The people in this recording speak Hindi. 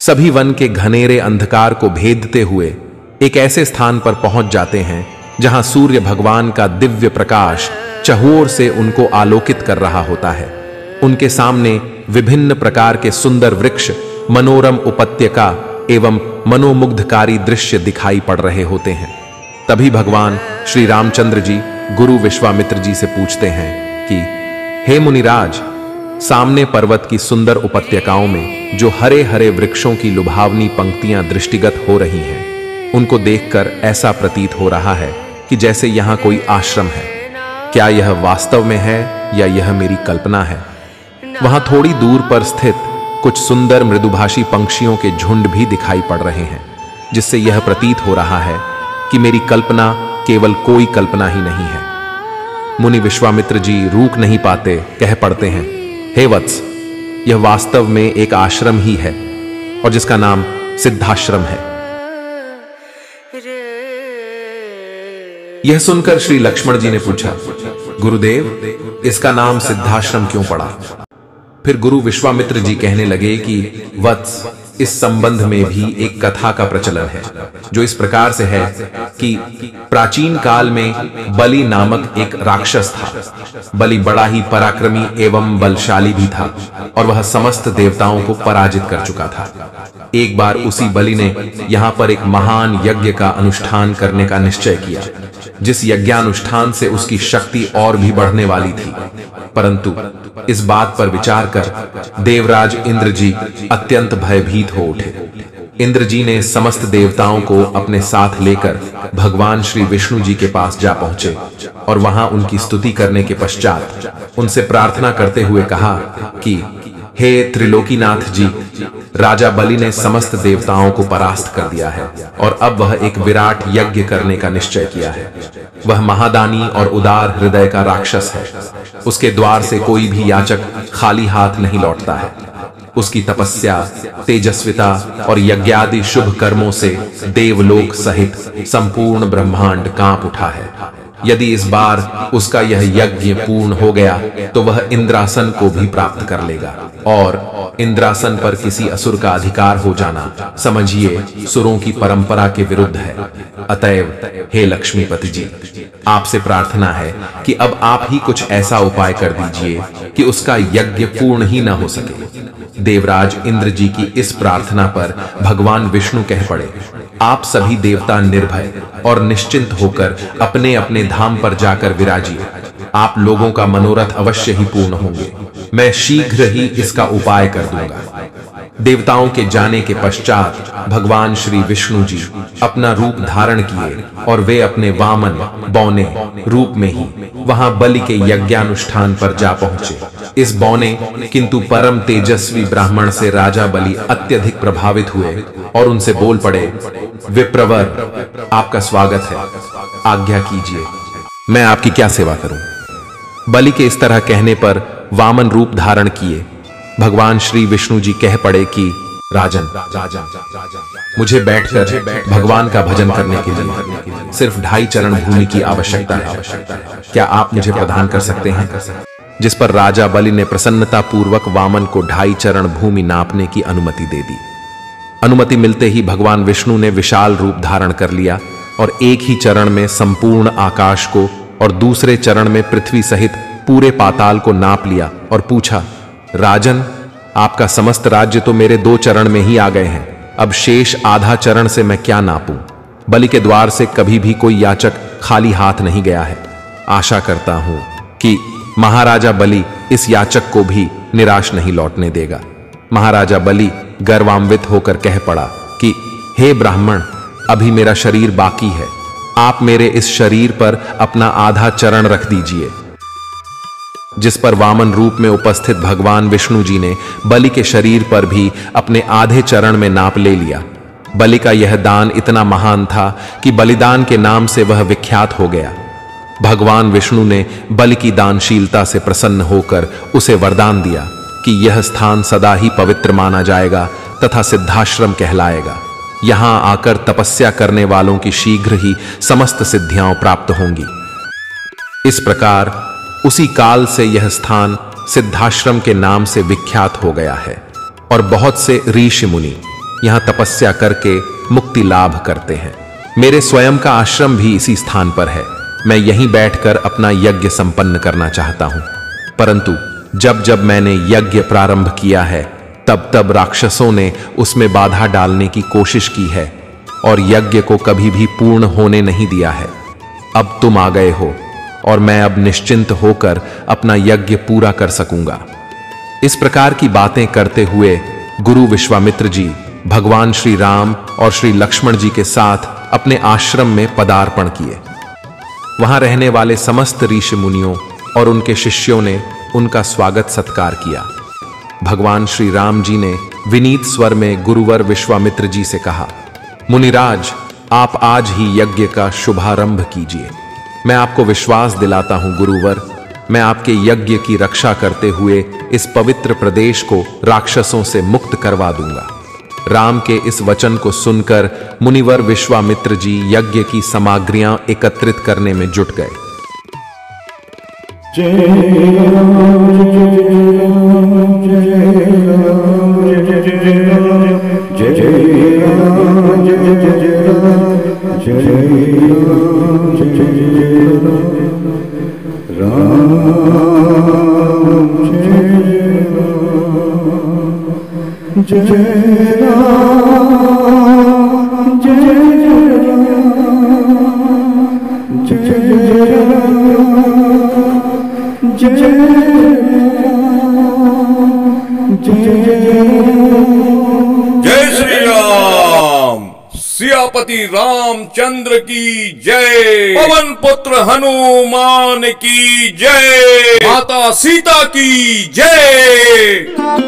सभी वन के घनेरे अंधकार को भेदते हुए एक ऐसे स्थान पर पहुंच जाते हैं जहां सूर्य भगवान का दिव्य प्रकाश चहुओर से उनको आलोकित कर रहा होता है। उनके सामने विभिन्न प्रकार के सुंदर वृक्ष, मनोरम उपत्यका एवं मनोमुग्धकारी दृश्य दिखाई पड़ रहे होते हैं। तभी भगवान श्री रामचंद्र जी गुरु विश्वामित्र जी से पूछते हैं कि हे मुनिराज, सामने पर्वत की सुंदर उपत्यकाओं में जो हरे हरे वृक्षों की लुभावनी पंक्तियां दृष्टिगत हो रही हैं, उनको देखकर ऐसा प्रतीत हो रहा है कि जैसे यहां कोई आश्रम है। क्या यह वास्तव में है या यह मेरी कल्पना है? वहां थोड़ी दूर पर स्थित कुछ सुंदर मृदुभाषी पंक्षियों के झुंड भी दिखाई पड़ रहे हैं, जिससे यह प्रतीत हो रहा है कि मेरी कल्पना केवल कोई कल्पना ही नहीं है। मुनि विश्वामित्र जी रुक नहीं पाते, कह पड़ते हैं, हे वत्स, यह वास्तव में एक आश्रम ही है और जिसका नाम सिद्धाश्रम है। यह सुनकर श्री लक्ष्मण जी ने पूछा, गुरुदेव, इसका नाम सिद्धाश्रम क्यों पड़ा? फिर गुरु विश्वामित्र जी कहने लगे कि वत्स, इस संबंध में भी एक कथा का प्रचलन है, जो इस प्रकार से है कि प्राचीन काल में बलि नामक एक राक्षस था। बलि बड़ा ही पराक्रमी एवं बलशाली भी था और वह समस्त देवताओं को पराजित कर चुका था। एक बार उसी बलि ने यहाँ पर एक महान यज्ञ का अनुष्ठान करने का निश्चय किया, जिस यज्ञानुष्ठान से उसकी शक्ति और भी बढ़ने वाली थी। परंतु इस बात पर विचार कर देवराज इंद्र जी अत्यंत भयभीत हो उठे। इंद्र जी ने समस्त देवताओं को अपने साथ लेकर भगवान श्री विष्णु जी के पास जा पहुंचे और वहां उनकी स्तुति करने के पश्चात उनसे प्रार्थना करते हुए कहा कि हे त्रिलोकीनाथ जी, राजा बलि ने समस्त देवताओं को परास्त कर दिया है और अब वह एक विराट यज्ञ करने का निश्चय किया है। वह महादानी और उदार हृदय का राक्षस है। उसके द्वार से कोई भी याचक खाली हाथ नहीं लौटता है। उसकी तपस्या, तेजस्विता और यज्ञादि शुभ कर्मों से देवलोक सहित संपूर्ण ब्रह्मांड कांप उठा है। यदि इस बार उसका यह यज्ञ पूर्ण हो गया तो वह इंद्रासन को भी प्राप्त कर लेगा और इंद्रासन पर किसी असुर का अधिकार हो जाना, समझिए, सुरों की परंपरा के विरुद्ध है। अतएव हे लक्ष्मीपति जी, आपसे प्रार्थना है कि अब आप ही कुछ ऐसा उपाय कर दीजिए कि उसका यज्ञ पूर्ण ही न हो सके। देवराज इंद्र जी की इस प्रार्थना पर भगवान विष्णु कह पड़े, आप सभी देवता निर्भय और निश्चिंत होकर अपने अपने धाम पर जाकर विराजिए। आप लोगों का मनोरथ अवश्य ही पूर्ण होंगे। मैं शीघ्र ही इसका उपाय कर दूंगा। देवताओं के जाने के पश्चात भगवान श्री विष्णु जी अपना रूप धारण किए और वे अपने वामन बौने रूप में ही वहां बलि के यज्ञानुष्ठान पर जा पहुंचे। इस बौने किंतु परम तेजस्वी ब्राह्मण से राजा बलि अत्यधिक प्रभावित हुए और उनसे बोल पड़े, विप्रवर, आपका स्वागत है, आज्ञा कीजिए, मैं आपकी क्या सेवा करूं? बलि के इस तरह कहने पर वामन रूप धारण किए भगवान श्री विष्णु जी कह पड़े कि राजन, मुझे बैठकर भगवान का भजन करने के लिए सिर्फ 2.5 चरण भूमि की आवश्यकता है। क्या आप मुझे प्रदान कर सकते हैं? जिस पर राजा बलि ने प्रसन्नता पूर्वक वामन को 2.5 चरण भूमि नापने की अनुमति दे दी। अनुमति मिलते ही भगवान विष्णु ने विशाल रूप धारण कर लिया और एक ही चरण में संपूर्ण आकाश को और दूसरे चरण में पृथ्वी सहित पूरे पाताल को नाप लिया और पूछा, राजन, आपका समस्त राज्य तो मेरे 2 चरण में ही आ गए हैं, अब शेष आधा चरण से मैं क्या नापूं? बलि के द्वार से कभी भी कोई याचक खाली हाथ नहीं गया है। आशा करता हूं कि महाराजा बलि इस याचक को भी निराश नहीं लौटने देगा। महाराजा बलि गर्वान्वित होकर कह पड़ा कि हे ब्राह्मण, अभी मेरा शरीर बाकी है, आप मेरे इस शरीर पर अपना आधा चरण रख दीजिए। जिस पर वामन रूप में उपस्थित भगवान विष्णु जी ने बलि के शरीर पर भी अपने आधे चरण में नाप ले लिया। बलि का यह दान इतना महान था कि बलिदान के नाम से वह विख्यात हो गया। भगवान विष्णु ने बलि की दानशीलता से प्रसन्न होकर उसे वरदान दिया कि यह स्थान सदा ही पवित्र माना जाएगा तथा सिद्धाश्रम कहलाएगा। यहां आकर तपस्या करने वालों की शीघ्र ही समस्त सिद्धियां प्राप्त होंगी। इस प्रकार उसी काल से यह स्थान सिद्धाश्रम के नाम से विख्यात हो गया है और बहुत से ऋषि मुनि यहां तपस्या करके मुक्ति लाभ करते हैं। मेरे स्वयं का आश्रम भी इसी स्थान पर है। मैं यहीं बैठकर अपना यज्ञ संपन्न करना चाहता हूं, परंतु जब जब मैंने यज्ञ प्रारंभ किया है तब तब राक्षसों ने उसमें बाधा डालने की कोशिश की है और यज्ञ को कभी भी पूर्ण होने नहीं दिया है। अब तुम आ गए हो और मैं अब निश्चिंत होकर अपना यज्ञ पूरा कर सकूंगा। इस प्रकार की बातें करते हुए गुरु विश्वामित्र जी भगवान श्री राम और श्री लक्ष्मण जी के साथ अपने आश्रम में पदार्पण किए। वहां रहने वाले समस्त ऋषि मुनियों और उनके शिष्यों ने उनका स्वागत सत्कार किया। भगवान श्री राम जी ने विनीत स्वर में गुरुवर विश्वामित्र जी से कहा, मुनिराज, आप आज ही यज्ञ का शुभारंभ कीजिए। मैं आपको विश्वास दिलाता हूं गुरुवर, मैं आपके यज्ञ की रक्षा करते हुए इस पवित्र प्रदेश को राक्षसों से मुक्त करवा दूंगा। राम के इस वचन को सुनकर मुनिवर विश्वामित्र जी यज्ञ की सामग्रियां एकत्रित करने में जुट गए। जय श्री राम। सियापति रामचंद्र की जय। पवन पुत्र हनुमान की जय। माता सीता की जय।